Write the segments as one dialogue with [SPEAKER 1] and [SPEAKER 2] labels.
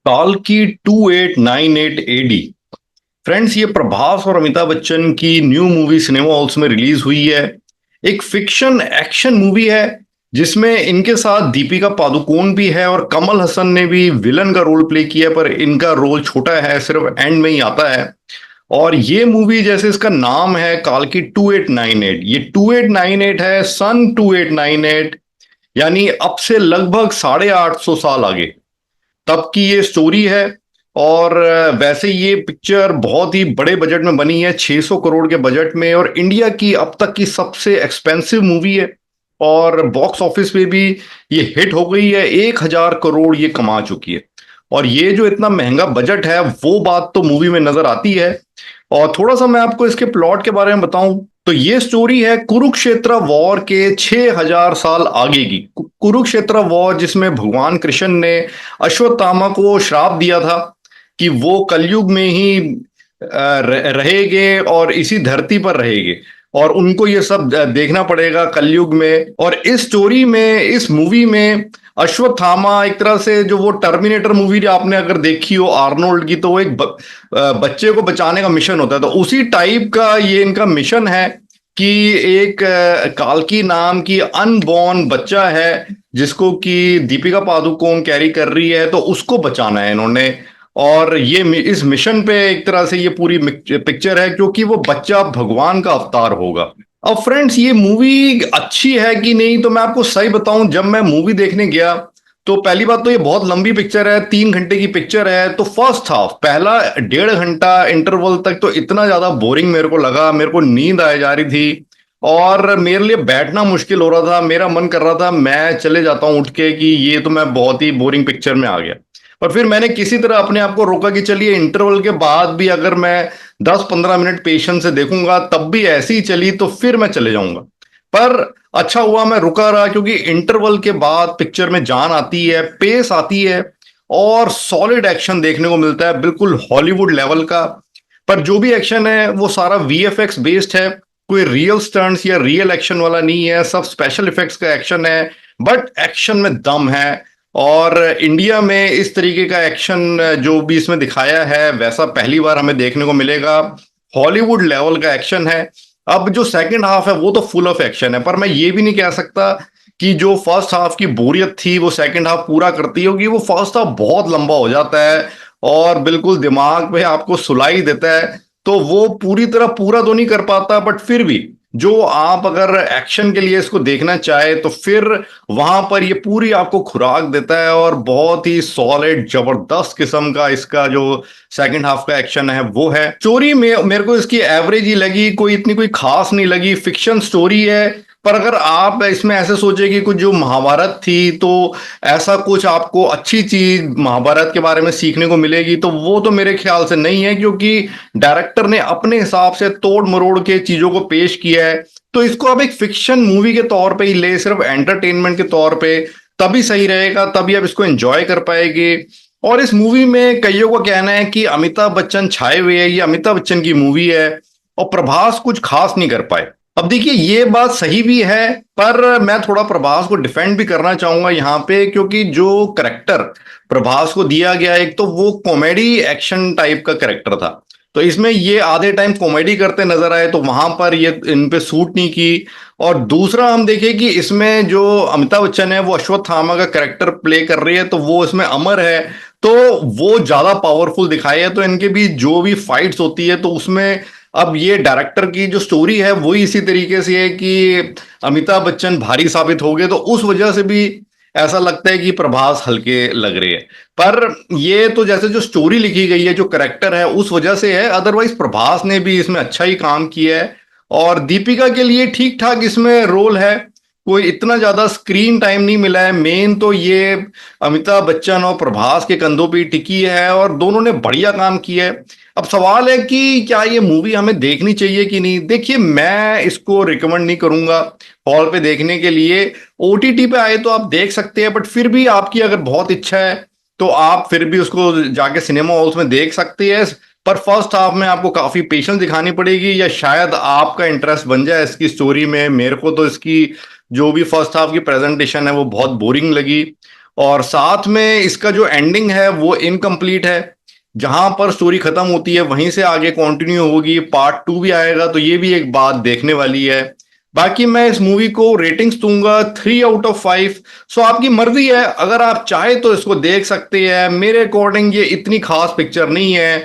[SPEAKER 1] काल्की 2898 AD. Friends, ये प्रभास और अमिताभ बच्चन की न्यू मूवी सिनेमा हॉल्स में रिलीज हुई है। एक फिक्शन एक्शन मूवी है जिसमें इनके साथ दीपिका पादुकोण भी है और कमल हसन ने भी विलन का रोल प्ले किया, पर इनका रोल छोटा है, सिर्फ एंड में ही आता है। और ये मूवी, जैसे इसका नाम है काल्की 2898, ये 2898 है, सन 2898, यानी अब से लगभग 850 साल आगे तब की ये स्टोरी है। और वैसे ये पिक्चर बहुत ही बड़े बजट में बनी है, 600 करोड़ के बजट में, और इंडिया की अब तक की सबसे एक्सपेंसिव मूवी है। और बॉक्स ऑफिस पे भी ये हिट हो गई है, 1000 करोड़ ये कमा चुकी है। और ये जो इतना महंगा बजट है वो बात तो मूवी में नजर आती है। और थोड़ा सा मैं आपको इसके प्लॉट के बारे में बताऊं तो ये स्टोरी है कुरुक्षेत्र वॉर के 6000 साल आगे की। कुरुक्षेत्र वॉर जिसमें भगवान कृष्ण ने अश्वत्थामा को श्राप दिया था कि वो कलयुग में ही रहेंगे और इसी धरती पर रहेंगे, और उनको ये सब देखना पड़ेगा कलयुग में। और इस स्टोरी में, इस मूवी में अश्वत्थामा एक तरह से, जो वो टर्मिनेटर मूवी आपने अगर देखी हो आर्नोल्ड की, तो वो एक बच्चे को बचाने का मिशन होता है, तो उसी टाइप का ये इनका मिशन है कि एक काल्की नाम की अनबॉर्न बच्चा है जिसको कि दीपिका पादुकोण कैरी कर रही है, तो उसको बचाना है इन्होंने। और ये इस मिशन पे एक तरह से ये पूरी पिक्चर है, क्योंकि वो बच्चा भगवान का अवतार होगा। अब फ्रेंड्स, ये मूवी अच्छी है कि नहीं, तो मैं आपको सही बताऊं, जब मैं मूवी देखने गया तो पहली बात तो ये बहुत लंबी पिक्चर है, 3 घंटे की पिक्चर है। तो फर्स्ट हाफ, पहला 1.5 घंटा इंटरवल तक तो इतना ज्यादा बोरिंग मेरे को लगा, मेरे को नींद आ जा रही थी और मेरे लिए बैठना मुश्किल हो रहा था। मेरा मन कर रहा था मैं चले जाता हूं उठ के, कि ये तो मैं बहुत ही बोरिंग पिक्चर में आ गया। पर फिर मैंने किसी तरह अपने आप को रोका कि चलिए इंटरवल के बाद भी अगर मैं 10-15 मिनट पेशेंस से देखूंगा तब भी ऐसी ही चली तो फिर मैं चले जाऊंगा। पर अच्छा हुआ मैं रुका रहा, क्योंकि इंटरवल के बाद पिक्चर में जान आती है, पेस आती है और सॉलिड एक्शन देखने को मिलता है, बिल्कुल हॉलीवुड लेवल का। पर जो भी एक्शन है वो सारा वीएफएक्स बेस्ड है, कोई रियल स्टंट्स या रियल एक्शन वाला नहीं है, सब स्पेशल इफेक्ट्स का एक्शन है। बट एक्शन में दम है। और इंडिया में इस तरीके का एक्शन जो भी इसमें दिखाया है वैसा पहली बार हमें देखने को मिलेगा। हॉलीवुड लेवल का एक्शन है। अब जो सेकंड हाफ है वो तो फुल ऑफ एक्शन है, पर मैं ये भी नहीं कह सकता कि जो फर्स्ट हाफ की बोरियत थी वो सेकंड हाफ पूरा करती होगी। वो फर्स्ट हाफ बहुत लंबा हो जाता है और बिल्कुल दिमाग पे आपको सुलाई देता है, तो वो पूरी तरह पूरा तो नहीं कर पाता। बट फिर भी जो आप अगर एक्शन के लिए इसको देखना चाहे तो फिर वहां पर ये पूरी आपको खुराक देता है, और बहुत ही सॉलिड जबरदस्त किस्म का इसका जो सेकंड हाफ का एक्शन है वो है। स्टोरी में मेरे को इसकी एवरेज ही लगी, कोई इतनी कोई खास नहीं लगी, फिक्शन स्टोरी है। पर अगर आप इसमें ऐसे सोचे कि कुछ जो महाभारत थी तो ऐसा कुछ आपको अच्छी चीज महाभारत के बारे में सीखने को मिलेगी, तो वो तो मेरे ख्याल से नहीं है, क्योंकि डायरेक्टर ने अपने हिसाब से तोड़ मरोड़ के चीजों को पेश किया है। तो इसको आप एक फिक्शन मूवी के तौर पे ही ले, सिर्फ एंटरटेनमेंट के तौर पे, तभी सही रहेगा, तभी आप इसको एंजॉय कर पाएंगे। और इस मूवी में कईयों का कहना है कि अमिताभ बच्चन छाए हुए हैं, ये अमिताभ बच्चन की मूवी है और प्रभास कुछ खास नहीं कर पाए। अब देखिए, ये बात सही भी है, पर मैं थोड़ा प्रभास को डिफेंड भी करना चाहूंगा यहाँ पे, क्योंकि जो करेक्टर प्रभास को दिया गया, एक तो वो कॉमेडी एक्शन टाइप का करेक्टर था, तो इसमें ये आधे टाइम कॉमेडी करते नजर आए, तो वहां पर ये इन पे सूट नहीं की। और दूसरा हम देखें कि इसमें जो अमिताभ बच्चन है वो अश्वत्थामा का करेक्टर प्ले कर रही है, तो वो इसमें अमर है, तो वो ज्यादा पावरफुल दिखाई है। तो इनके बीच जो भी फाइट्स होती है तो उसमें अब ये डायरेक्टर की जो स्टोरी है वही इसी तरीके से है कि अमिताभ बच्चन भारी साबित हो गए, तो उस वजह से भी ऐसा लगता है कि प्रभास हल्के लग रहे हैं। पर ये तो जैसे जो स्टोरी लिखी गई है, जो करेक्टर है, उस वजह से है, अदरवाइज प्रभास ने भी इसमें अच्छा ही काम किया है। और दीपिका के लिए ठीक ठाक इसमें रोल है, कोई इतना ज्यादा स्क्रीन टाइम नहीं मिला है। मेन तो ये अमिताभ बच्चन और प्रभास के कंधों पे टिकी है और दोनों ने बढ़िया काम किया है। अब सवाल है कि क्या ये मूवी हमें देखनी चाहिए कि नहीं। देखिए, मैं इसको रिकमेंड नहीं करूंगा हॉल पे देखने के लिए। ओटीटी पे आए तो आप देख सकते हैं, बट फिर भी आपकी अगर बहुत इच्छा है तो आप फिर भी उसको जाके सिनेमा हॉल्स में देख सकते हैं। पर फर्स्ट हाफ में आपको काफी पेशेंस दिखानी पड़ेगी, या शायद आपका इंटरेस्ट बन जाए इसकी स्टोरी में। मेरे को तो इसकी जो भी फर्स्ट हाफ की प्रेजेंटेशन है वो बहुत बोरिंग लगी। और साथ में इसका जो एंडिंग है वो इनकम्प्लीट है। जहां पर स्टोरी खत्म होती है वहीं से आगे कंटिन्यू होगी, पार्ट 2 भी आएगा, तो ये भी एक बात देखने वाली है। बाकी मैं इस मूवी को रेटिंग्स दूंगा 3 आउट ऑफ 5। सो आपकी मर्जी है, अगर आप चाहे तो इसको देख सकते हैं। मेरे अकॉर्डिंग ये इतनी खास पिक्चर नहीं है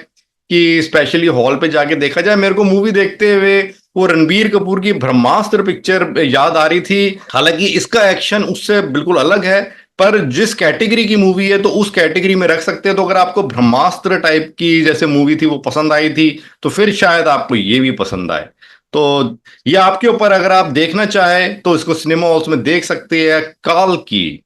[SPEAKER 1] कि स्पेशली हॉल पे जाके देखा जाए। मेरे को मूवी देखते हुए वो रणबीर कपूर की ब्रह्मास्त्र पिक्चर याद आ रही थी। हालांकि इसका एक्शन उससे बिल्कुल अलग है, पर जिस कैटेगरी की मूवी है तो उस कैटेगरी में रख सकते हैं। तो अगर आपको ब्रह्मास्त्र टाइप की जैसे मूवी थी वो पसंद आई थी, तो फिर शायद आपको ये भी पसंद आए। तो ये आपके ऊपर, अगर आप देखना चाहें तो इसको सिनेमा हॉल्स में देख सकते हैं। काल की